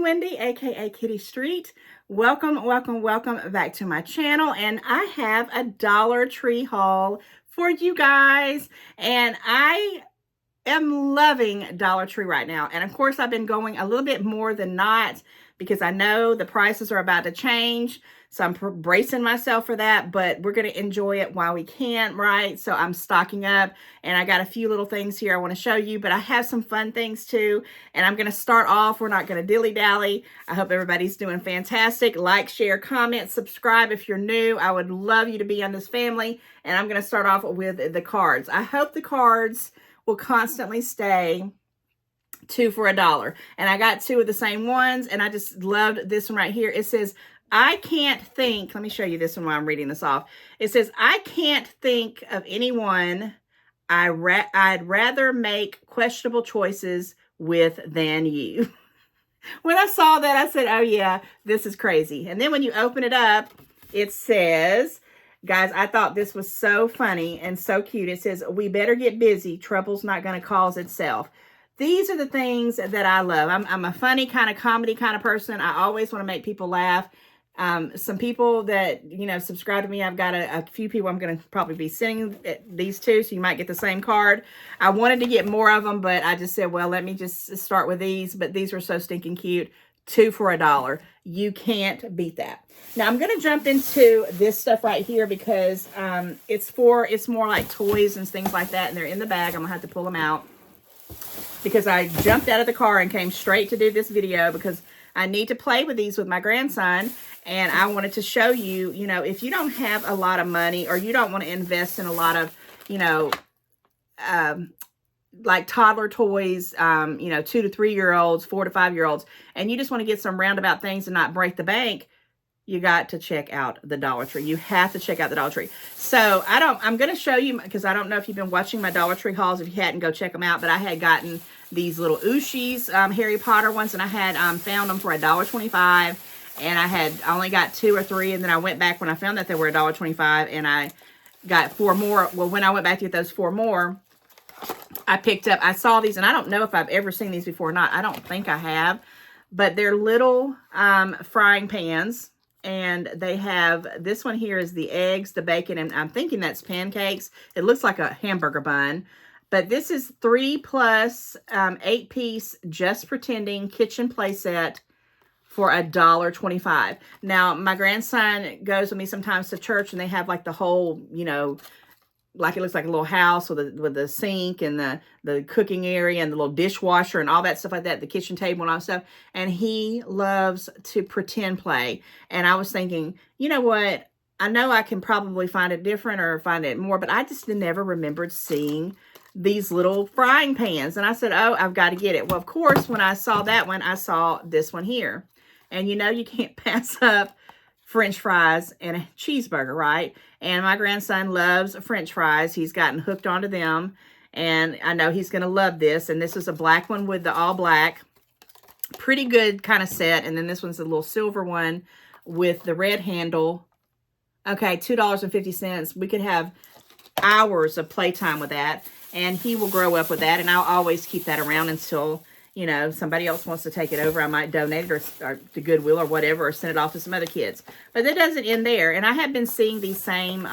Wendy, aka Kitty Street. Welcome, welcome, welcome back to my channel. And I have a Dollar Tree haul for you guys. And I am loving Dollar Tree right now. And of course, I've been going a little bit more than not because I know the prices are about to change. So I'm bracing myself for that, but we're going to enjoy it while we can, right? So I'm stocking up, and I got a few little things here I want to show you, but I have some fun things too. And I'm going to start off. We're not going to dilly-dally. I hope everybody's doing fantastic. Like, share, comment, subscribe if you're new. I would love you to be on this family. And I'm going to start off with the cards. I hope the cards will constantly stay 2 for $1. And I got 2 of the same ones, and I just loved this one right here. It says, I can't think, let me show you this one while I'm reading this off. It says, I can't think of anyone I'd rather make questionable choices with than you. When I saw that, I said, oh yeah, this is crazy. And then when you open it up, it says, guys, I thought this was so funny and so cute. It says, we better get busy. Trouble's not going to cause itself. These are the things that I love. I'm a funny kind of comedy kind of person. I always want to make people laugh. Some people that, you know, subscribe to me, I've got a few people I'm going to probably be sending these to, so you might get the same card. I wanted to get more of them, but I just said, well, let me just start with these. But these are so stinking cute. 2 for $1. You can't beat that. Now I'm going to jump into this stuff right here because it's more like toys and things like that, and they're in the bag. I'm going to have to pull them out because I jumped out of the car and came straight to do this video because I need to play with these with my grandson. And I wanted to show you, you know, if you don't have a lot of money or you don't want to invest in a lot of, you know, like toddler toys, you know, 2 to 3 year olds, 4 to 5 year olds, and you just want to get some roundabout things and not break the bank, you got to check out the Dollar Tree. You have to check out the Dollar Tree. So I'm going to show you, because I don't know if you've been watching my Dollar Tree hauls. If you hadn't, go check them out. But I had gotten these little Oshies, Harry Potter ones, and I had found them for $1.25. And I only got 2 or 3, and then I went back when I found that they were $1.25, and I got 4 more. Well, when I went back to get those 4 more, I saw these, and I don't know if I've ever seen these before or not. I don't think I have, but they're little frying pans, and they have, this one here is the eggs, the bacon, and I'm thinking that's pancakes. It looks like a hamburger bun, but this is 3 plus 8-piece Just Pretending kitchen playset for $1.25. Now, my grandson goes with me sometimes to church, and they have like the whole, you know, like it looks like a little house with the sink and the cooking area and the little dishwasher and all that stuff like that, the kitchen table and all that stuff. And he loves to pretend play. And I was thinking, you know what? I know I can probably find it different or find it more, but I just never remembered seeing these little frying pans. And I said, oh, I've got to get it. Well, of course, when I saw that one, I saw this one here. And you know, you can't pass up French fries and a cheeseburger, right? And my grandson loves French fries. He's gotten hooked onto them. And I know he's going to love this. And this is a black one with the all black. Pretty good kind of set. And then this one's a little silver one with the red handle. Okay, $2.50. We could have hours of playtime with that. And he will grow up with that. And I'll always keep that around until, you know, somebody else wants to take it over. I might donate it or to Goodwill or whatever, or send it off to some other kids. But that doesn't end there. And I have been seeing these same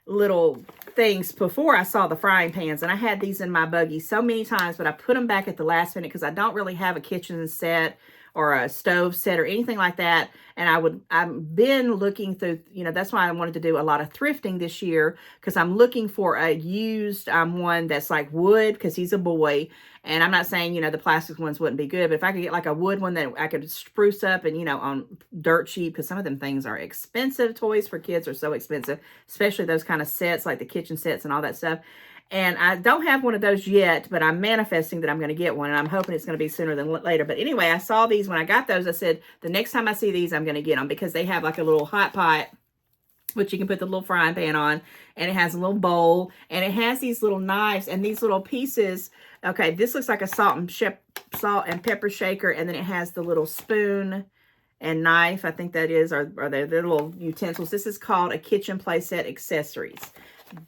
little things before I saw the frying pans. And I had these in my buggy so many times, but I put them back at the last minute because I don't really have a kitchen set or a stove set or anything like that. And I've been looking through, you know, that's why I wanted to do a lot of thrifting this year, because I'm looking for a used one that's like wood, because he's a boy. And I'm not saying, you know, the plastic ones wouldn't be good, but if I could get like a wood one that I could spruce up and, you know, on dirt cheap, because some of them things are expensive. Toys for kids are so expensive, especially those kind of sets, like the kitchen sets and all that stuff. And I don't have one of those yet, but I'm manifesting that I'm going to get one, and I'm hoping it's going to be sooner than later. But anyway, I saw these. When I got those, I said, the next time I see these, I'm going to get them, because they have like a little hot pot, which you can put the little frying pan on, and it has a little bowl, and it has these little knives and these little pieces. Okay, this looks like a salt and pepper shaker, and then it has the little spoon and knife, I think that is, or the little utensils. This is called a kitchen playset accessories.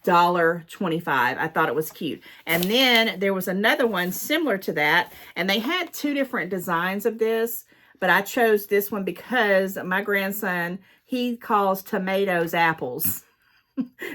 $1.25. I thought it was cute. And then there was another one similar to that, and they had 2 different designs of this. but I chose this one because my grandson, he calls tomatoes apples.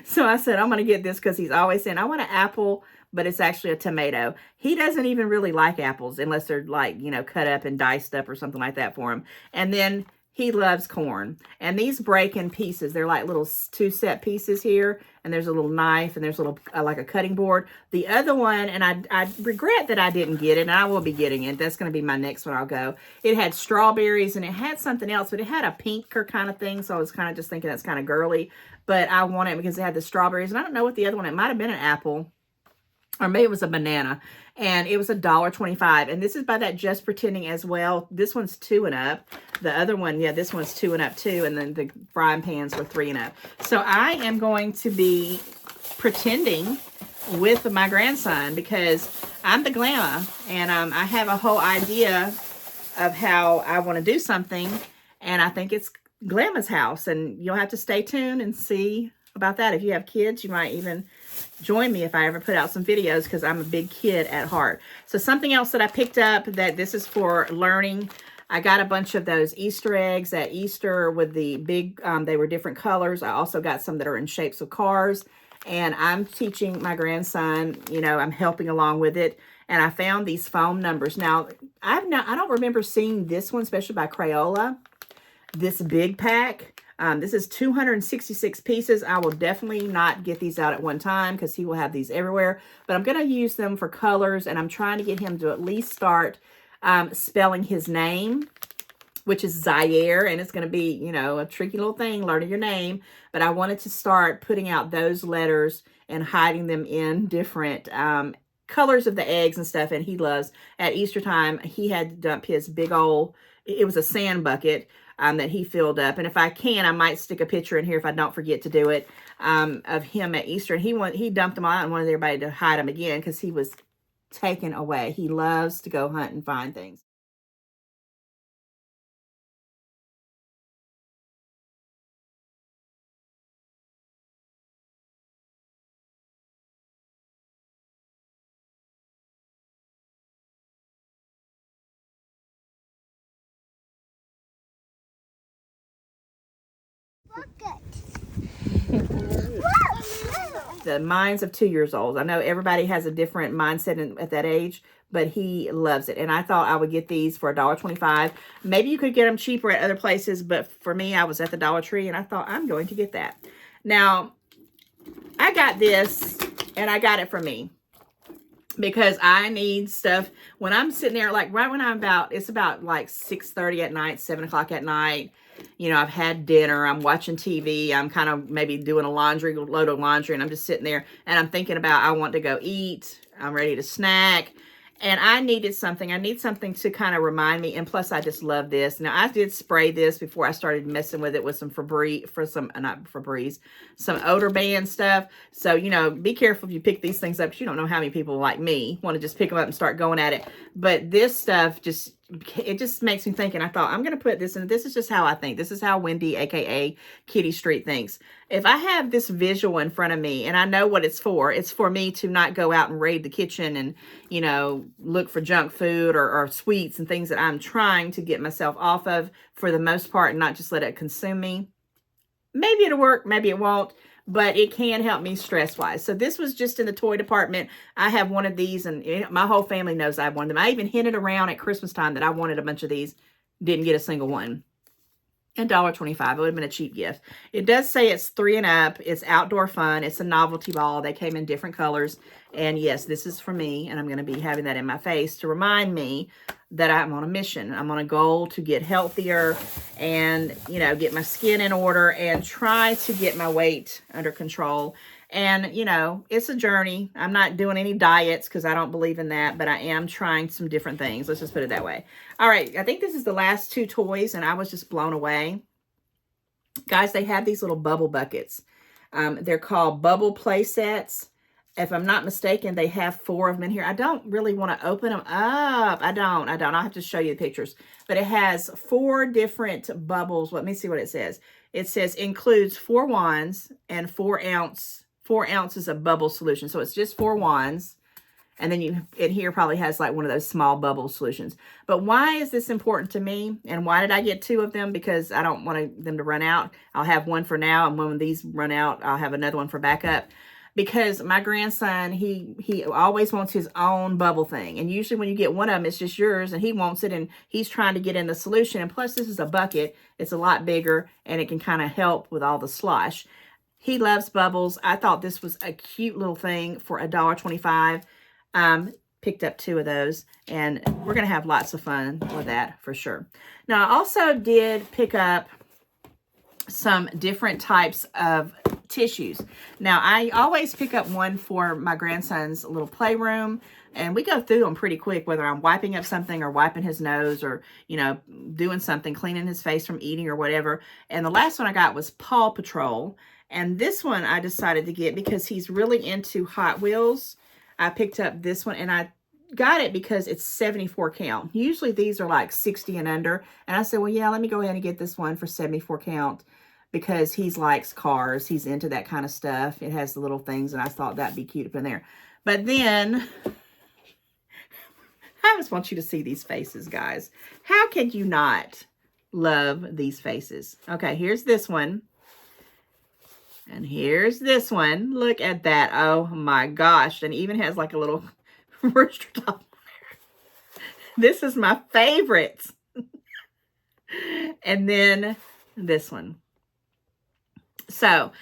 So I said, I'm going to get this because he's always saying, I want an apple, but it's actually a tomato. He doesn't even really like apples unless they're like, you know, cut up and diced up or something like that for him. And then he loves corn. And these break in pieces. They're like little 2 set pieces here. And there's a little knife and there's a little, like a cutting board. The other one, and I regret that I didn't get it, and I will be getting it. That's going to be my next one I'll go. It had strawberries and it had something else, but it had a pinker kind of thing. So I was kind of just thinking that's kind of girly. But I want it because it had the strawberries. And I don't know what the other one, it might have been an apple. Or maybe it was a banana. And it was $1.25. And this is by that Just Pretending as well. This one's 2 and up. The other one, yeah, this one's 2 and up too. And then the frying pans were 3 and up. So I am going to be pretending with my grandson because I'm the grandma. And I have a whole idea of how I want to do something. And I think it's Grandma's house, and you'll have to stay tuned and see about that. If you have kids, you might even join me if I ever put out some videos because I'm a big kid at heart. So something else that I picked up that this is for learning, I got a bunch of those Easter eggs at Easter with the big, they were different colors. I also got some that are in shapes of cars, and I'm teaching my grandson, you know, I'm helping along with it. And I found these phone numbers. Now, I don't remember seeing this one, especially by Crayola. This big pack. This is 266 pieces. I will definitely not get these out at one time because he will have these everywhere. But I'm going to use them for colors, and I'm trying to get him to at least start spelling his name, which is Zaire, and it's going to be, you know, a tricky little thing, learning your name. But I wanted to start putting out those letters and hiding them in different colors of the eggs and stuff. And he loves, at Easter time, he had to dump his big old, it was a sand bucket that he filled up. And if I can, I might stick a picture in here if I don't forget to do it, of him at Easter. And he dumped them all out and wanted everybody to hide them again because he was taken away. He loves to go hunt and find things. The minds of 2 years old. I know everybody has a different mindset at that age, but he loves it. And I thought I would get these for $1.25. Maybe you could get them cheaper at other places, but for me, I was at the Dollar Tree and I thought I'm going to get that. Now, I got this and I got it for me because I need stuff when I'm sitting there, like right when it's about like 6:30 at night, 7 o'clock at night. You know, I've had dinner, I'm watching TV, I'm kind of maybe doing a load of laundry, and I'm just sitting there and I'm thinking about, I want to go eat, I'm ready to snack, and I need something to kind of remind me. And plus I just love this. Now I did spray this before I started messing with it with some some odor band stuff. So, you know, be careful if you pick these things up, because you don't know how many people like me want to just pick them up and start going at it. But this stuff it just makes me think, and I thought I'm going to put this in. This is just how I think. This is how Wendy, aka Kitty Street, thinks. If I have this visual in front of me and I know what it's for me to not go out and raid the kitchen and, you know, look for junk food or sweets and things that I'm trying to get myself off of for the most part and not just let it consume me. Maybe it'll work, maybe it won't, but it can help me stress-wise. So this was just in the toy department. I have one of these, and my whole family knows I have one of them. I even hinted around at Christmas time that I wanted a bunch of these. Didn't get a single one. $1.25. It would have been a cheap gift. It does say it's 3 and up. It's outdoor fun. It's a novelty ball. They came in different colors. And yes, this is for me, and I'm going to be having that in my face to remind me that I'm on a mission. I'm on a goal to get healthier and, you know, get my skin in order and try to get my weight under control. And, you know, it's a journey. I'm not doing any diets because I don't believe in that, but I am trying some different things. Let's just put it that way. All right, I think this is the last 2 toys, and I was just blown away. Guys, they have these little bubble buckets. They're called bubble play sets. If I'm not mistaken, they have 4 of them in here. I don't really want to open them up. I don't. I'll have to show you the pictures. But it has 4 different bubbles. Let me see what it says. It says includes 4 wands and 4 ounces of bubble solution. So it's just 4 wands. And then it here probably has like one of those small bubble solutions. But why is this important to me? And why did I get 2 of them? Because I don't want them to run out. I'll have one for now. And when these run out, I'll have another one for backup. Because my grandson, he always wants his own bubble thing. And usually when you get one of them, it's just yours. And he wants it. And he's trying to get in the solution. And plus, this is a bucket. It's a lot bigger. And it can kind of help with all the slosh. He loves bubbles. I thought this was a cute little thing for $1.25. Picked up 2 of those, and we're going to have lots of fun with that for sure. Now, I also did pick up some different types of tissues. Now, I always pick up one for my grandson's little playroom, and we go through them pretty quick, whether I'm wiping up something or wiping his nose or, you know, doing something, cleaning his face from eating or whatever. And the last one I got was Paw Patrol. And this one I decided to get because he's really into Hot Wheels. I picked up this one, and I got it because it's 74 count. Usually these are like 60 and under. And I said, well, yeah, let me go ahead and get this one for 74 count because he likes cars. He's into that kind of stuff. It has the little things, and I thought that'd be cute up in there. But then, I just want you to see these faces, guys. How can you not love these faces? Okay, here's this one. And here's this one. Look at that. Oh my gosh. And it even has like a little rooster top. This is my favorite. And then this one. So,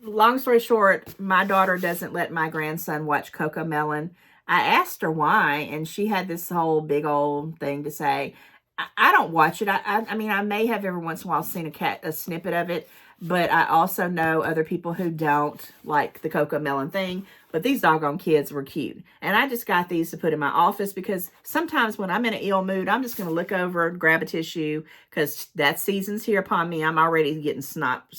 long story short, my daughter doesn't let my grandson watch Cocomelon. I asked her why, and she had this whole big old thing to say. I don't watch it. I mean, I may have every once in a while seen a snippet of it, but I also know other people who don't like the Cocomelon thing. But these doggone kids were cute. And I just got these to put in my office because sometimes when I'm in an ill mood, I'm just going to look over and grab a tissue because that season's here upon me. I'm already getting stopped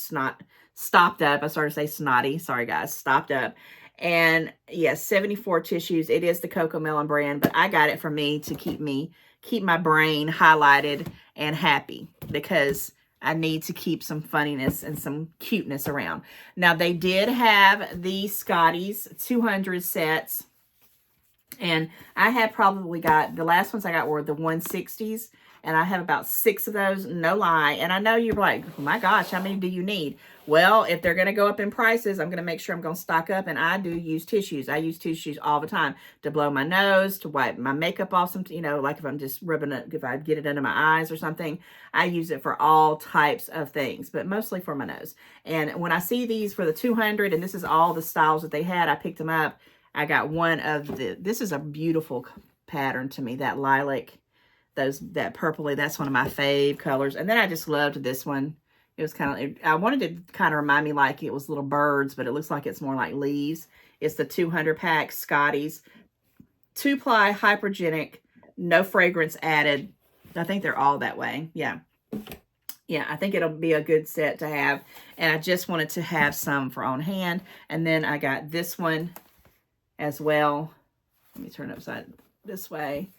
up. I started to say snotty. Sorry, guys. Stopped up. And yes, 74 tissues. It is the Cocomelon brand, but I got it for me to keep my brain highlighted and happy because I need to keep some funniness and some cuteness around. Now, they did have the Scotties 200 sets. And I had probably got, the last ones I got were the 160s. And I have about 6 of those, no lie. And I know you're like, oh my gosh, how many do you need? Well, if they're going to go up in prices, I'm going to make sure I'm going to stock up. And I do use tissues. I use tissues all the time to blow my nose, to wipe my makeup off. Some, you know, like if I'm just rubbing it, if I get it under my eyes or something, I use it for all types of things, but mostly for my nose. And when I see these for the 200, and this is all the styles that they had, I picked them up. I got one of this is a beautiful pattern to me, that lilac. That purpley, that's one of my fave colors. And then I just loved this one. It was kind of, I wanted to kind of remind me like it was little birds, but it looks like it's more like leaves. It's the 200 pack Scotties. 2-ply, hypergenic, no fragrance added. I think they're all that way. Yeah. Yeah, I think it'll be a good set to have. And I just wanted to have some for on hand. And then I got this one as well. Let me turn it upside this way.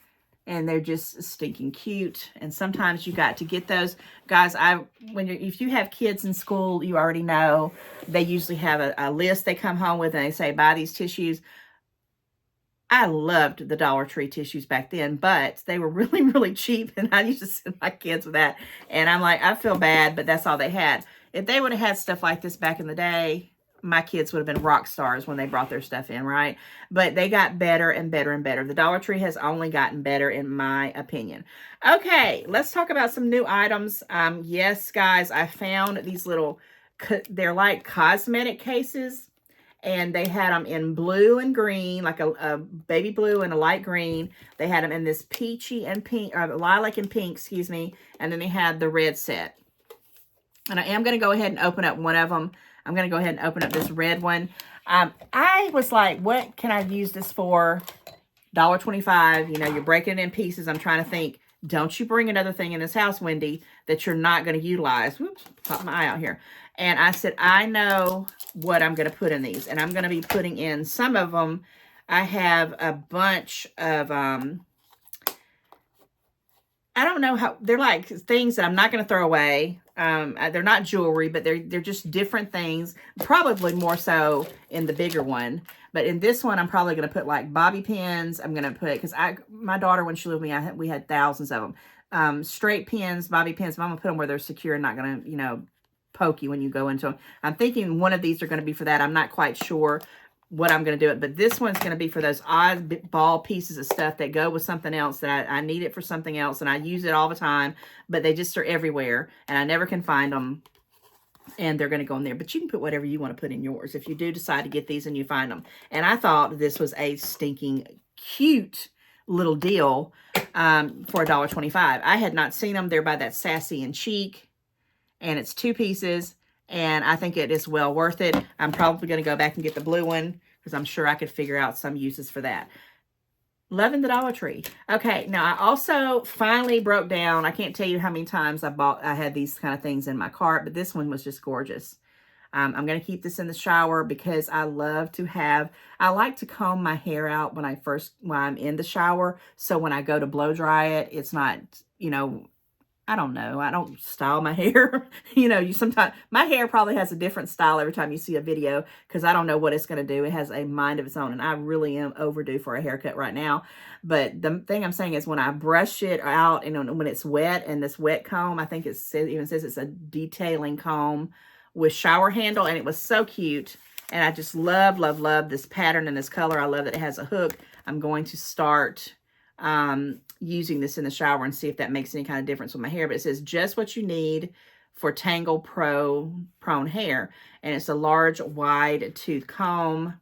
And they're just stinking cute. And sometimes you got to get those. Guys, if you have kids in school, you already know they usually have a list they come home with and they say, buy these tissues. I loved the Dollar Tree tissues back then, but they were really, really cheap. And I used to send my kids with that. And I'm like, I feel bad, but that's all they had. If they would have had stuff like this back in the day, my kids would have been rock stars when they brought their stuff in, right? But they got better and better and better. The Dollar Tree has only gotten better, in my opinion. Okay, let's talk about some new items. Yes, guys, I found these little, they're like cosmetic cases. And they had them in blue and green, like a baby blue and a light green. They had them in this peachy and pink, lilac and pink, excuse me. And then they had the red set. And I am going to go ahead and open up one of them. I'm going to go ahead and open up this red one. I was like, what can I use this for? $1.25. You know, you're breaking it in pieces. I'm trying to think, don't you bring another thing in this house, Wendy, that you're not going to utilize. Whoops, pop my eye out here. And I said, I know what I'm going to put in these. And I'm going to be putting in some of them. I have a bunch of, I don't know how, they're like things that I'm not going to throw away. They're not jewelry, but they're just different things, probably more so in the bigger one. But in this one, I'm probably going to put like bobby pins. I'm going to put, because my daughter, when she lived with me, we had thousands of them. Straight pins, bobby pins. I'm going to put them where they're secure and not going to, you know, poke you when you go into them. I'm thinking one of these are going to be for that. I'm not quite sure what I'm going to do it, but this one's going to be for those odd ball pieces of stuff that go with something else that I need it for something else, and I use it all the time, but they just are everywhere, and I never can find them, and they're going to go in there. But you can put whatever you want to put in yours if you do decide to get these and you find them. And I thought this was a stinking cute little deal for $1.25. I had not seen them. They're by that Sassy and Chic, and it's 2 pieces. And I think it is well worth it. I'm probably going to go back and get the blue one because I'm sure I could figure out some uses for that. Loving the Dollar Tree. Okay, now I also finally broke down. I can't tell you how many times I had these kind of things in my cart, but this one was just gorgeous. I'm going to keep this in the shower because I like to comb my hair out when I'm in the shower. So when I go to blow dry it, it's not, you know, I don't know. I don't style my hair. You know, sometimes my hair probably has a different style every time you see a video because I don't know what it's going to do. It has a mind of its own, and I really am overdue for a haircut right now. But the thing I'm saying is when I brush it out and when it's wet, and this wet comb, I think it even says it's a detailing comb with shower handle, and it was so cute. And I just love, love, love this pattern and this color. I love that it has a hook. I'm going to start using this in the shower and see if that makes any kind of difference with my hair. But it says just what you need for tangle prone hair, and it's a large wide tooth comb,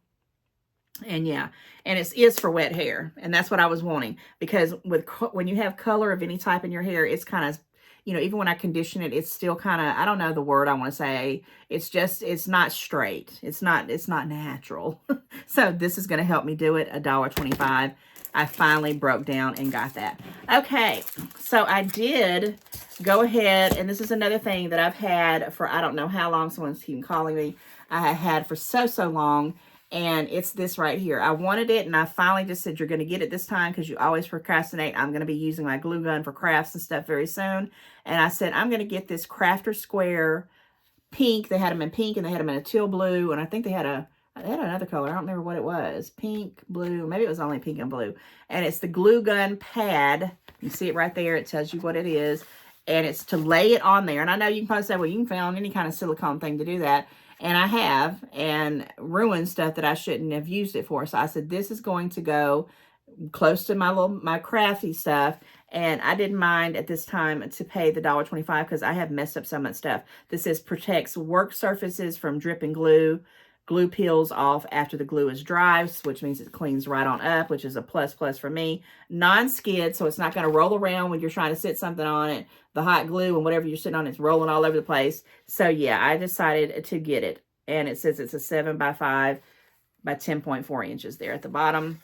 and yeah, and it is for wet hair, and that's what I was wanting, because when you have color of any type in your hair, it's kind of, you know, even when I condition it, it's still kind of, I don't know the word I want to say. It's not straight. It's not natural. So this is going to help me do it. $1.25. I finally broke down and got that. Okay, so I did go ahead, and this is another thing that I've had for I don't know how long. Someone's keeping calling me. I had for so long, and it's this right here. I wanted it, and I finally just said, you're going to get it this time because you always procrastinate. I'm going to be using my glue gun for crafts and stuff very soon. And I said, I'm going to get this Crafter Square pink. They had them in pink, and they had them in a teal blue, and I think they had another color. I don't remember what it was. Pink, blue. Maybe it was only pink and blue. And it's the glue gun pad. You see it right there. It tells you what it is. And it's to lay it on there. And I know you can probably say, well, you can find any kind of silicone thing to do that. And I have. And ruined stuff that I shouldn't have used it for. So I said, this is going to go close to my crafty stuff. And I didn't mind at this time to pay the $1.25 because I have messed up so much stuff. This says protects work surfaces from dripping glue. Glue peels off after the glue is dry, which means it cleans right on up, which is a plus for me. Non-skid, so it's not going to roll around when you're trying to sit something on it. The hot glue and whatever you're sitting on, it's rolling all over the place. So yeah, I decided to get it. And it says it's a 7x5 by 10.4 inches there at the bottom.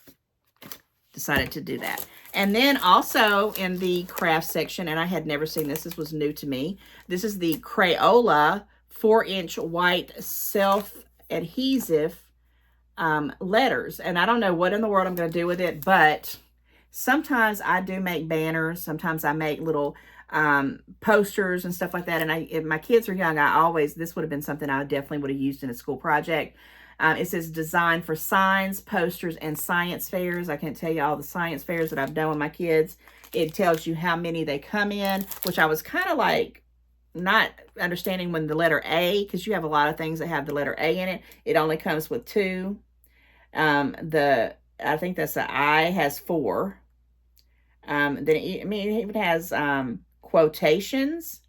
Decided to do that. And then also in the craft section, and I had never seen this. This was new to me. This is the Crayola 4-inch white self-adhesive letters. And I don't know what in the world I'm going to do with it, but sometimes I do make banners. Sometimes I make little posters and stuff like that. And if my kids are young, this would have been something I definitely would have used in a school project. It says designed for signs, posters, and science fairs. I can't tell you all the science fairs that I've done with my kids. It tells you how many they come in, which I was kind of like not understanding when the letter A, because you have a lot of things that have the letter A in it. It only comes with 2. I think that's the I has 4. Then it even has quotations.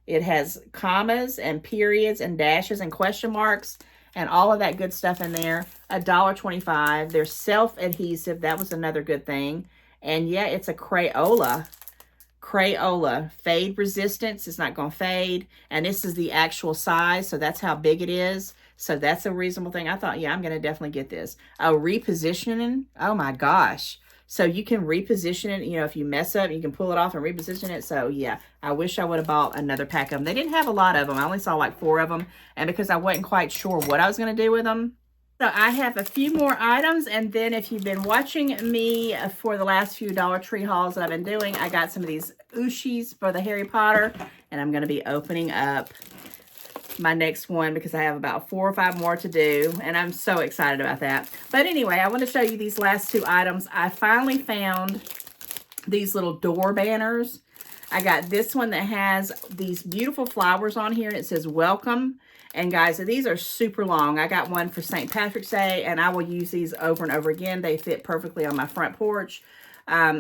It has commas and periods and dashes and question marks and all of that good stuff in there. $1.25. They're self-adhesive. That was another good thing. And yeah, it's a Crayola. Fade resistance. It's not going to fade. And this is the actual size. So that's how big it is. So that's a reasonable thing. I thought, yeah, I'm going to definitely get this. Repositioning. Oh my gosh. So you can reposition it. You know, if you mess up, you can pull it off and reposition it. So yeah, I wish I would have bought another pack of them. They didn't have a lot of them. I only saw like 4 of them. And because I wasn't quite sure what I was going to do with them. So I have a few more items. And then if you've been watching me for the last few Dollar Tree hauls that I've been doing, I got some of these Oshies for the Harry Potter. And I'm going to be opening up my next one because I have about 4 or 5 more to do, and I'm so excited about that. But anyway, I want to show you these last 2 items. I finally found these little door banners. I got this one that has these beautiful flowers on here, and it says welcome. And guys, these are super long. I got one for St. Patrick's Day, and I will use these over and over again. They fit perfectly on my front porch.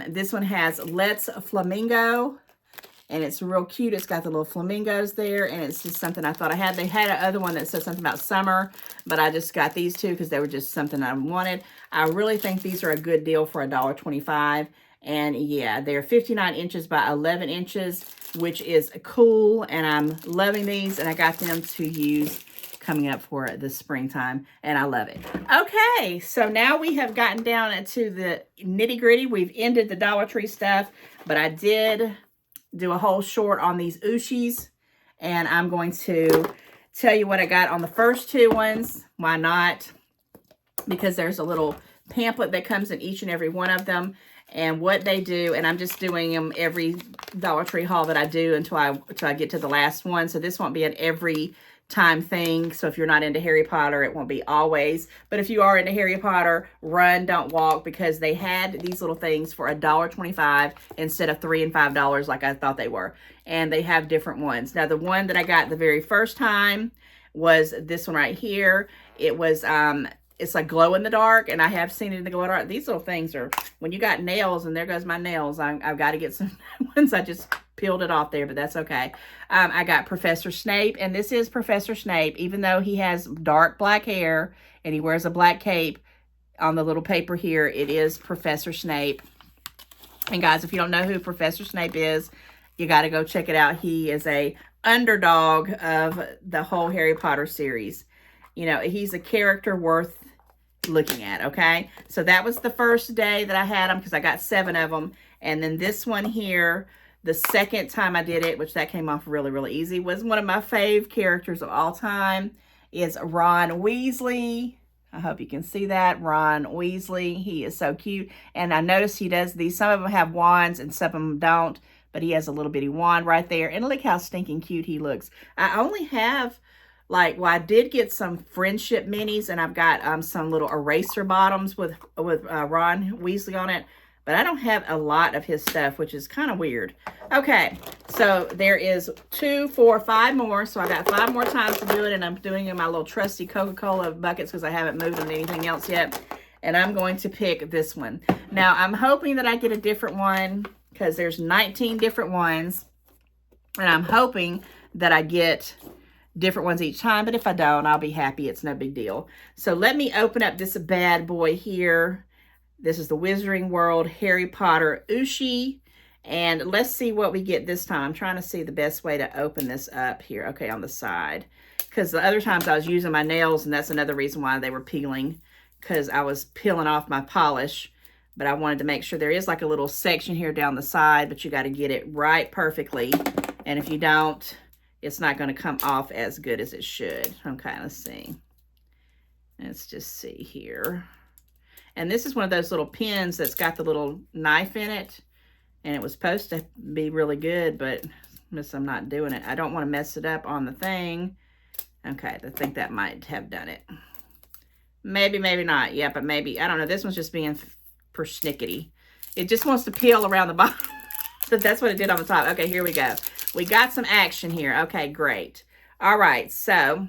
This one has Let's Flamingo, and it's real cute. It's got the little flamingos there, and it's just something I thought I had. They had another one that said something about summer, but I just got these 2 because they were just something I wanted. I really think these are a good deal for $1.25. And yeah, they're 59 inches by 11 inches, which is cool. And I'm loving these. And I got them to use coming up for the springtime. And I love it. Okay, so now we have gotten down into the nitty gritty. We've ended the Dollar Tree stuff. But I did do a whole short on these Oshies. And I'm going to tell you what I got on the first 2 ones. Why not? Because there's a little pamphlet that comes in each and every one of them. And what they do, and I'm just doing them every Dollar Tree haul that I do until I get to the last one. So this won't be an every time thing. So if you're not into Harry Potter, it won't be always. But if you are into Harry Potter, run, don't walk, because they had these little things for $1.25 instead of $3 and $5 like I thought they were. And they have different ones. Now, the one that I got the very first time was this one right here. It was it's like glow in the dark, and I have seen it in the glow in the dark. These little things are, when you got nails, and there goes my nails, I've got to get some ones. I just peeled it off there, but that's okay. I got Professor Snape, and this is Professor Snape, even though he has dark black hair and he wears a black cape. On the little paper here, it is Professor Snape. And guys, if you don't know who Professor Snape is, you got to go check it out. He is a underdog of the whole Harry Potter series. You know, he's a character worth looking at, okay? So that was the first day that I had them because I got 7 of them. And then this one here, the second time I did it, which that came off really, really easy, was one of my fave characters of all time. Is Ron Weasley. I hope you can see that. Ron Weasley. He is so cute. And I noticed he does these. Some of them have wands and some of them don't. But he has a little bitty wand right there. And look how stinking cute he looks. I only have... well, I did get some friendship minis, and I've got some little eraser bottoms with Ron Weasley on it. But I don't have a lot of his stuff, which is kind of weird. Okay, so there is 2, 4, 5 more. So I got 5 more times to do it, and I'm doing it in my little trusty Coca-Cola buckets because I haven't moved them to anything else yet. And I'm going to pick this one. Now, I'm hoping that I get a different one because there's 19 different ones. And I'm hoping that I get different ones each time, but if I don't, I'll be happy. It's no big deal. So let me open up this bad boy here. This is the Wizarding World Harry Potter Oshiee, and let's see what we get this time. I'm trying to see the best way to open this up here. Okay, on the side, because the other times I was using my nails, and that's another reason why they were peeling, because I was peeling off my polish. But I wanted to make sure there is like a little section here down the side, but you got to get it right perfectly, and if you don't, it's not going to come off as good as it should. Okay, let's see. Let's just see here. And this is one of those little pins that's got the little knife in it. And it was supposed to be really good, but I'm not doing it. I don't want to mess it up on the thing. Okay, I think that might have done it. Maybe, maybe not. Yeah, but maybe. I don't know. This one's just being persnickety. It just wants to peel around the bottom. So that's what it did on the top. Okay, here we go. We got some action here. Okay, great. All right, so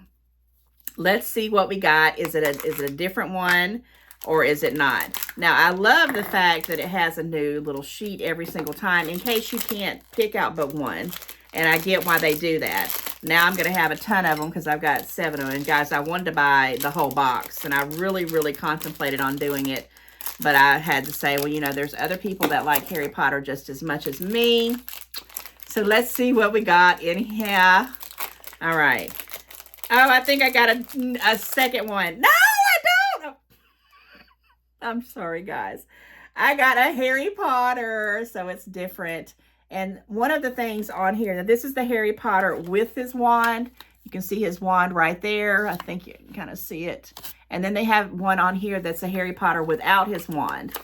let's see what we got. Is it a different one or is it not? Now, I love the fact that it has a new little sheet every single time in case you can't pick out but one. And I get why they do that. Now I'm going to have a ton of them because I've got 7 of them. And guys, I wanted to buy the whole box, and I really, really contemplated on doing it. But I had to say, well, you know, there's other people that like Harry Potter just as much as me. So let's see what we got in here. All right. Oh, I think I got a second one. No, I don't. I'm sorry, guys. I got a Harry Potter, so it's different. And one of the things on here, now this is the Harry Potter with his wand. You can see his wand right there. I think you can kind of see it. And then they have one on here that's a Harry Potter without his wand,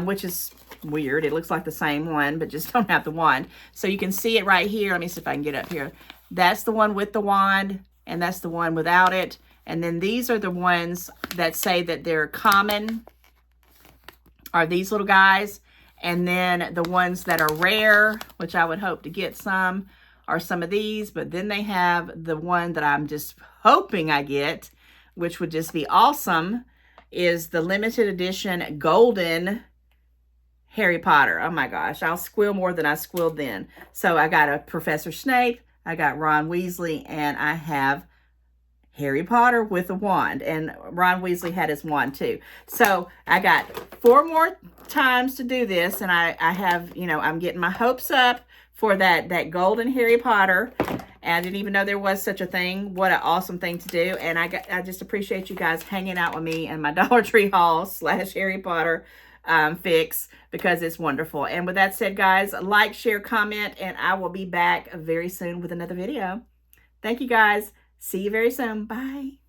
which is weird. It looks like the same one, but just don't have the wand. So you can see it right here. Let me see if I can get up here. That's the one with the wand. and that's the one without it. And then these are the ones that say that they're common, are these little guys. And then the ones that are rare, which I would hope to get some, are some of these. But then they have the one that I'm just hoping I get, which would just be awesome, is the limited edition golden Harry Potter. Oh my gosh, I'll squeal more than I squealed then. So I got a Professor Snape, I got Ron Weasley, and I have Harry Potter with a wand. And Ron Weasley had his wand too. So I got 4 more times to do this, and I have, you know, I'm getting my hopes up for that golden Harry Potter. And I didn't even know there was such a thing. What an awesome thing to do. And I just appreciate you guys hanging out with me and my Dollar Tree haul / Harry Potter fix, because it's wonderful. And with that said, guys, like, share, comment, and I will be back very soon with another video. Thank you, guys. See you very soon. Bye.